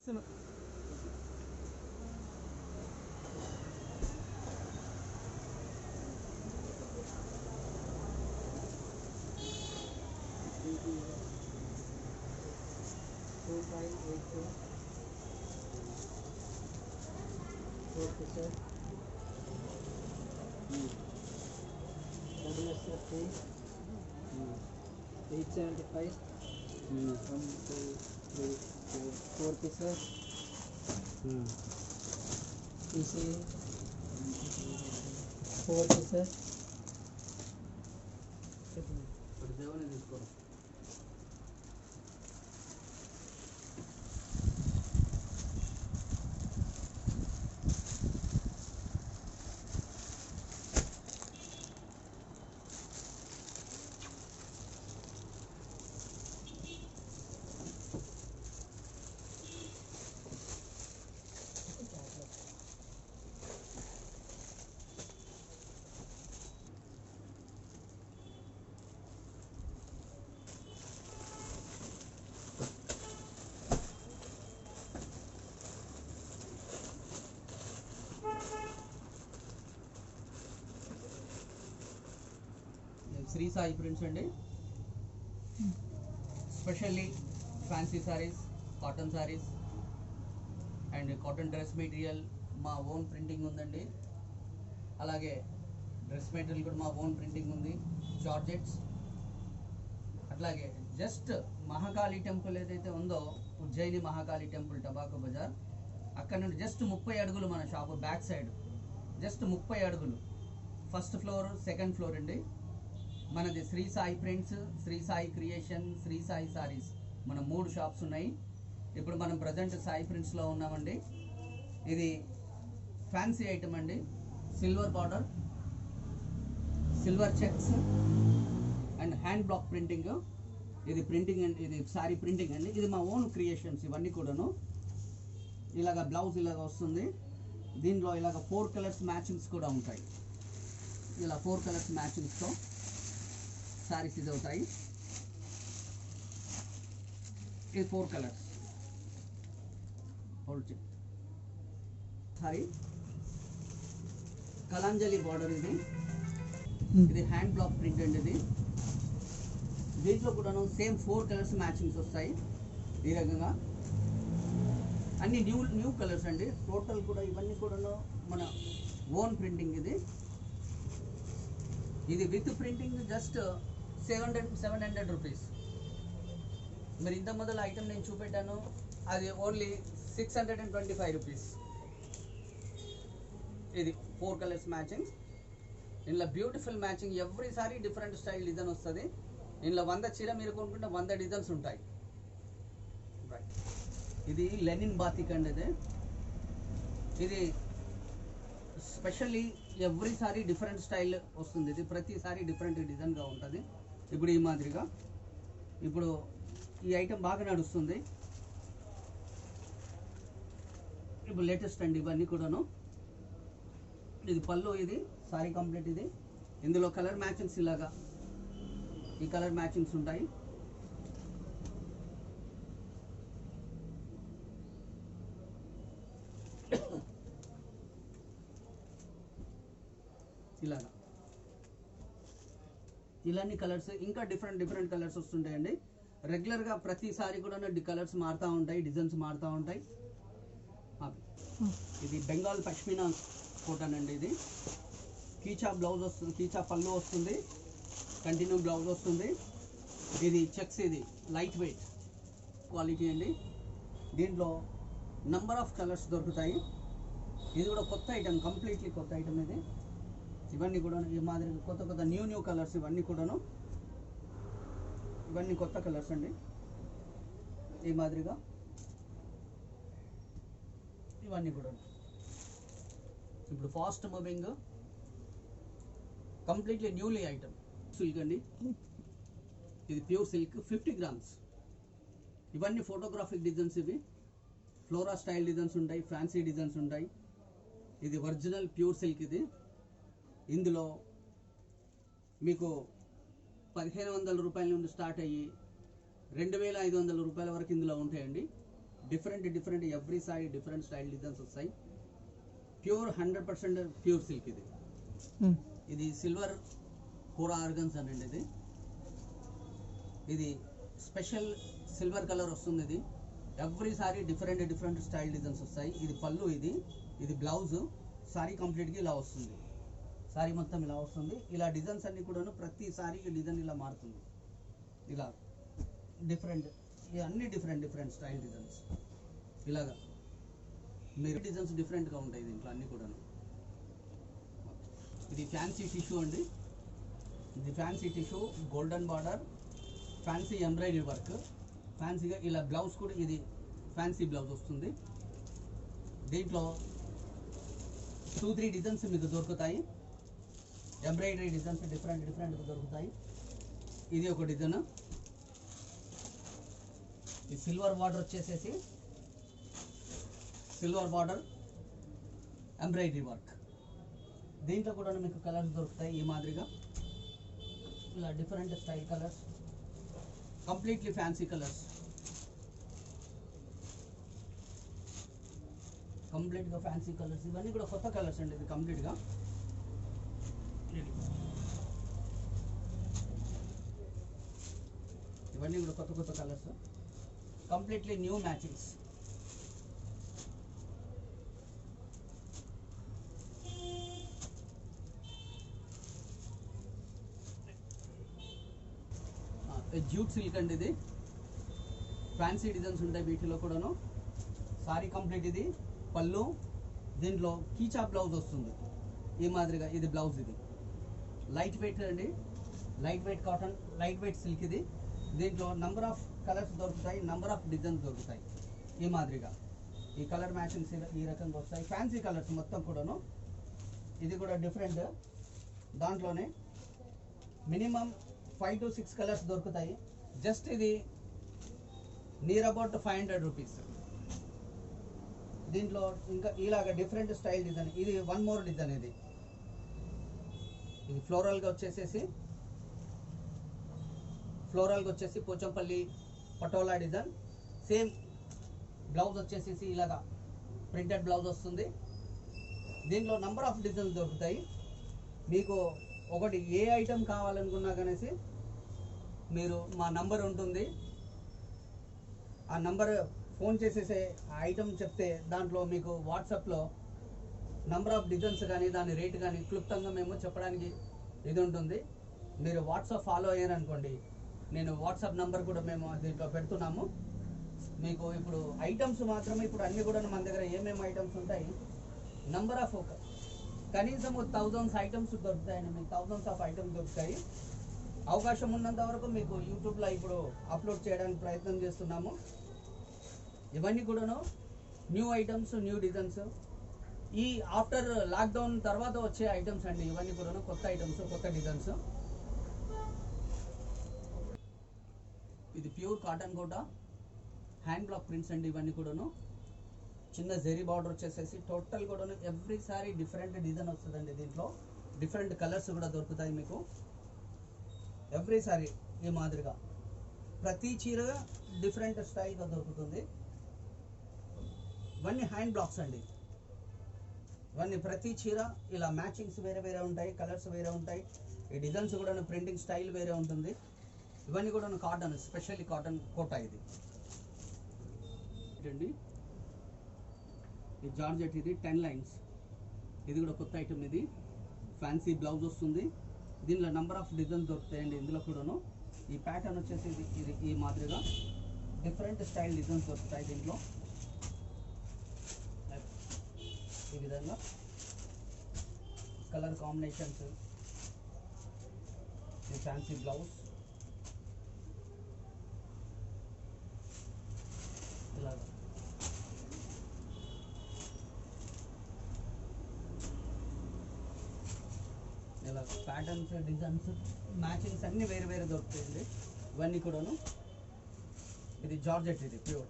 $875. 1, 2, 3, 4 pieces. PC 4 pieces. Sri Sai prints అండి. Specially fancy saris, cotton saris and cotton dress material మా own printing ఉందండి. అలాగే dress material కూడా మా ఓన్ ప్రింటింగ్ ఉంది. జార్జెట్స్, అట్లాగే జస్ట్ మహాకాళి టెంపుల్ ఏదైతే ఉందో ఉజ్జయిని మహాకాళి టెంపుల్ టబాకో బజార్, అక్కడ నుండి జస్ట్ 30 అడుగులు మన షాపు బ్యాక్ సైడ్, జస్ట్ 30 అడుగులు. ఫస్ట్ ఫ్లోర్, సెకండ్ ఫ్లోర్ అండి. మనది శ్రీ సాయి ప్రింట్స్, శ్రీ సాయి క్రియేషన్, శ్రీ సాయి సారీస్, మన 3 షాప్స్ ఉన్నాయి. ఇప్పుడు మనం ప్రజెంట్ సాయి ప్రింట్స్లో ఉన్నామండి. ఇది ఫ్యాన్సీ ఐటమ్ అండి. Silver border, silver checks and hand block printing. ఇది ప్రింటింగ్ అండి, ఇది సారీ ప్రింటింగ్ అండి. ఇది మా ఓన్ క్రియేషన్స్ ఇవన్నీ కూడాను. ఇలాగ బ్లౌజ్ ఇలాగ వస్తుంది. దీనిలో ఇలాగ 4 కలర్స్ మ్యాచింగ్స్ కూడా ఉంటాయి. ఇలా 4 కలర్స్ మ్యాచింగ్స్తో సారీస్ ఇది అవుతాయి. ఇది 4 కలర్స్ సారీ. కలాంజలి బార్డర్ ఇది. ఇది హ్యాండ్ బ్లాక్ ప్రింట్ అండి. ఇది దీంట్లో కూడాను సేమ్ 4 కలర్స్ మ్యాచింగ్స్ వస్తాయి. ఈ రకంగా అన్ని న్యూ కలర్స్ అండి. టోటల్ కూడా ఇవన్నీ కూడాను మన ఓన్ ప్రింటింగ్. ఇది విత్ ప్రింటింగ్ జస్ట్ 700 రూపీస్. మరి ఇంత మొదలు ఐటమ్ నేను చూపెట్టాను, అది ఓన్లీ 625 రూపీస్. ఇది 4 కలర్స్ మ్యాచింగ్. ఇందులో beautiful matching, every sorry different style design వస్తుంది. ఇందులో 100 చీర మీరు కొనుక్కుంటే 100 డిజైన్స్ ఉంటాయి. ఇది లెనిన్ బాతిక్ అండి. ఇది specially every sorry different style వస్తుంది. ఇది ప్రతి సారీ డిఫరెంట్ డిజైన్గా ఉంటుంది. ఇప్పుడు ఈ మాదిరిగా ఇప్పుడు ఈ ఐటెం బాగా నడుస్తుంది. ఇప్పుడు లేటెస్ట్ అండి ఇవన్నీ కూడాను. ఇది పళ్ళు, ఇది సారీ కంప్లీట్. ఇది ఇందులో కలర్ మ్యాచింగ్స్ ఇలాగా ఈ కలర్ మ్యాచింగ్స్ ఉంటాయి. ఇలాగా ఇలాంటి కలర్స్ ఇంకా డిఫరెంట్ కలర్స్ వస్తుంటాయండి. రెగ్యులర్గా ప్రతిసారి కూడా కలర్స్ మారుతూ ఉంటాయి, డిజైన్స్ మారుతూ ఉంటాయి. ఇది బెంగాల్ పష్మినా కాటన్ అండి. ఇది కీచా బ్లౌజ్ వస్తుంది, కీచా పళ్ళు వస్తుంది, కంటిన్యూ బ్లౌజ్ వస్తుంది. ఇది చెక్స్, ఇది లైట్ వెయిట్ క్వాలిటీ అండి. దీంట్లో నంబర్ ఆఫ్ కలర్స్ దొరుకుతాయి. ఇది కూడా కొత్త ఐటమ్, కంప్లీట్లీ కొత్త ఐటమ్. ఇది ఇవన్నీ కూడా ఈ మాదిరి కొత్త న్యూ కలర్స్. ఇవన్నీ కూడాను ఇవన్నీ కొత్త కలర్స్ అండి. ఈ మాదిరిగా ఇవన్నీ కూడా ఇప్పుడు fast moving completely newly item. Silk అండి. ఇది ప్యూర్ సిల్క్ 50 గ్రామ్స్. ఇవన్నీ ఫోటోగ్రాఫిక్ డిజైన్స్. ఇవి ఫ్లోరా స్టైల్ డిజైన్స్ ఉంటాయి, ఫ్యాన్సీ డిజైన్స్ ఉంటాయి. ఇది ఒరిజినల్ ప్యూర్ సిల్క్. ఇది ఇందులో మీకు 1500 రూపాయల నుండి స్టార్ట్ అయ్యి 2500 రూపాయల వరకు ఇందులో ఉంటాయండి. Different every sorry different style designs వస్తాయి. ప్యూర్ 100% ప్యూర్ సిల్క్ ఇది. ఇది సిల్వర్ కోరా ఆర్గన్స్ అనండి. ఇది స్పెషల్ సిల్వర్ కలర్ వస్తుంది. ఇది every sorry different style designs వస్తాయి. ఇది పళ్ళు, ఇది బ్లౌజ్. సారీ కంప్లీట్గా ఇలా వస్తుంది. సారీ మొత్తం ఇలా వస్తుంది. ఇలా డిజైన్స్ అన్ని కూడాను ప్రతి సారీకి డిజైన్ ఇలా మారుతుంది. ఇలా అన్ని డిఫరెంట్ స్టైల్ డిజైన్స్ ఇలాగా మీరు డిజైన్స్ డిఫరెంట్గా ఉంటాయి దీంట్లో అన్ని కూడాను. ఇది ఫ్యాన్సీ టిష్యూ అండి. ఇది fancy tissue, golden border, fancy embroidery work, ఫ్యాన్సీగా ఇలా బ్లౌజ్ కూడా ఇది ఫ్యాన్సీ బ్లౌజ్ వస్తుంది. దీంట్లో 2-3 డిజైన్స్ మీకు దొరుకుతాయి. ఎంబ్రాయిడరీ డిజైన్స్ డిఫరెంట్గా దొరుకుతాయి. ఇది ఒక డిజైన్. ఈ సిల్వర్ బార్డర్ వచ్చేసేసి సిల్వర్ బార్డర్ ఎంబ్రాయిడరీ వర్క్. దీంట్లో కూడా మీకు కలర్స్ దొరుకుతాయి. ఈ మాదిరిగా ఇలా different style colours, completely fancy colours, కంప్లీట్గా ఫ్యాన్సీ కలర్స్. ఇవన్నీ కూడా కొత్త కలర్స్ అండి. ఇది కంప్లీట్గా ఇవన్నీ కూడా కొత్త colours, completely new matchings. Jute silk అండి. ఇది ఫ్యాన్సీ డిజైన్స్ ఉంటాయి వీటిలో కూడాను. సారీ కంప్లీట్ ఇది పళ్ళు. దీంట్లో కీచా బ్లౌజ్ వస్తుంది ఈ మాదిరిగా. ఇది బ్లౌజ్. ఇది లైట్ వెయిట్ అండి, light weight cotton, light weight silk. ఇది దీంట్లో నంబర్ ఆఫ్ కలర్స్ దొరుకుతాయి, నంబర్ ఆఫ్ డిజైన్స్ దొరుకుతాయి ఈ మాదిరిగా. ఈ కలర్ మ్యాచింగ్స్ ఈ రకంగా వస్తాయి. ఫ్యాన్సీ కలర్స్ మొత్తం కూడాను. ఇది కూడా డిఫరెంట్. దాంట్లోనే మినిమం 5 to 6 కలర్స్ దొరుకుతాయి. జస్ట్ ఇది నియర్ అబౌట్ 500 రూపీస్. దీంట్లో ఇంకా ఇలాగ డిఫరెంట్ స్టైల్ డిజైన్. ఇది వన్ మోర్ డిజైన్. ఇది ఫ్లోరల్గా వచ్చేసి Pochampally Patola design. Same blouse వచ్చేసేసి ఇలాగా ప్రింటెడ్ బ్లౌజ్ వస్తుంది. దీంట్లో నంబర్ ఆఫ్ డిజైన్స్ దొరుకుతాయి. మీకు ఒకటి ఏ ఐటెం కావాలనుకున్నా కనేసి మీరు మా నంబర్ ఉంటుంది. ఆ నంబర్ ఫోన్ చేసేసే ఆ ఐటెం చెప్తే దాంట్లో మీకు వాట్సాప్లో నంబర్ ఆఫ్ డిజైన్స్ కానీ దాని రేట్ కానీ క్లుప్తంగా మేము చెప్పడానికి ఇది ఉంటుంది. మీరు వాట్సాప్ ఫాలో అయ్యారనుకోండి, నేను వాట్సాప్ నంబర్ కూడా మేము దీంట్లో పెడుతున్నాము. మీకు ఇప్పుడు ఐటమ్స్ మాత్రమే ఇప్పుడు అన్నీ కూడా మన దగ్గర ఏమేమి ఐటమ్స్ ఉంటాయి, నంబర్ ఆఫ్ కనీసం 1000 ఐటమ్స్ దొరుకుతాయండి. మీకు 1000 ఆఫ్ ఐటమ్స్ దొరుకుతాయి. అవకాశం ఉన్నంత వరకు మీకు యూట్యూబ్లో ఇప్పుడు అప్లోడ్ చేయడానికి ప్రయత్నం చేస్తున్నాము. ఇవన్నీ కూడాను న్యూ ఐటమ్స్, న్యూ డిజైన్స్. ఈ ఆఫ్టర్ లాక్డౌన్ తర్వాత వచ్చే ఐటమ్స్ అండి. ఇవన్నీ కూడాను కొత్త ఐటమ్స్, కొత్త డిజైన్స్. ఇది ప్యూర్ కాటన్ కోట హ్యాండ్ బ్లాక్ ప్రింట్స్ అండి. ఇవన్నీ కూడాను చిన్న జెరీ బార్డర్ వచ్చేసేసి టోటల్ కూడాను ఎవ్రీ సారీ డిఫరెంట్ డిజైన్ వస్తుందండి. దీంట్లో డిఫరెంట్ కలర్స్ కూడా దొరుకుతాయి మీకు ఎవ్రీ సారీ ఈ మాదిరిగా. ప్రతి చీర డిఫరెంట్ స్టైల్గా దొరుకుతుంది. ఇవన్నీ హ్యాండ్ బ్లాక్స్ అండి. ఇవన్నీ ప్రతి చీర ఇలా మ్యాచింగ్స్ వేరే ఉంటాయి, కలర్స్ వేరే ఉంటాయి. ఈ డిజైన్స్ కూడా ప్రింటింగ్ స్టైల్ వేరే ఉంటుంది. ఇవన్నీ కూడా కాటన్, స్పెషల్లీ కాటన్ కోట. ఇది అండి, ఈ జార్జెట్. ఇది 10 లైన్స్. ఇది కూడా కొత్త ఐటమ్. ఇది ఫ్యాన్సీ బ్లౌజ్ వస్తుంది. దీనిలో నంబర్ ఆఫ్ డిజైన్స్ దొరుకుతాయండి. ఇందులో కూడాను ఈ ప్యాటర్న్ వచ్చేసి ఇది ఈ మాదిరిగా డిఫరెంట్ స్టైల్ డిజైన్స్ దొరుకుతాయి దీంట్లో. ఈ విధంగా కలర్ కాంబినేషన్స్. ఈ ఫ్యాన్సీ బ్లౌజ్ ఇలా ఇలా ప్యాటర్న్స్, డిజైన్స్, మ్యాచింగ్స్ అన్నీ వేరే దొరుకుతాయండి. ఇవన్నీ కూడాను. ఇది జార్జెట్. ఇది ప్యూర్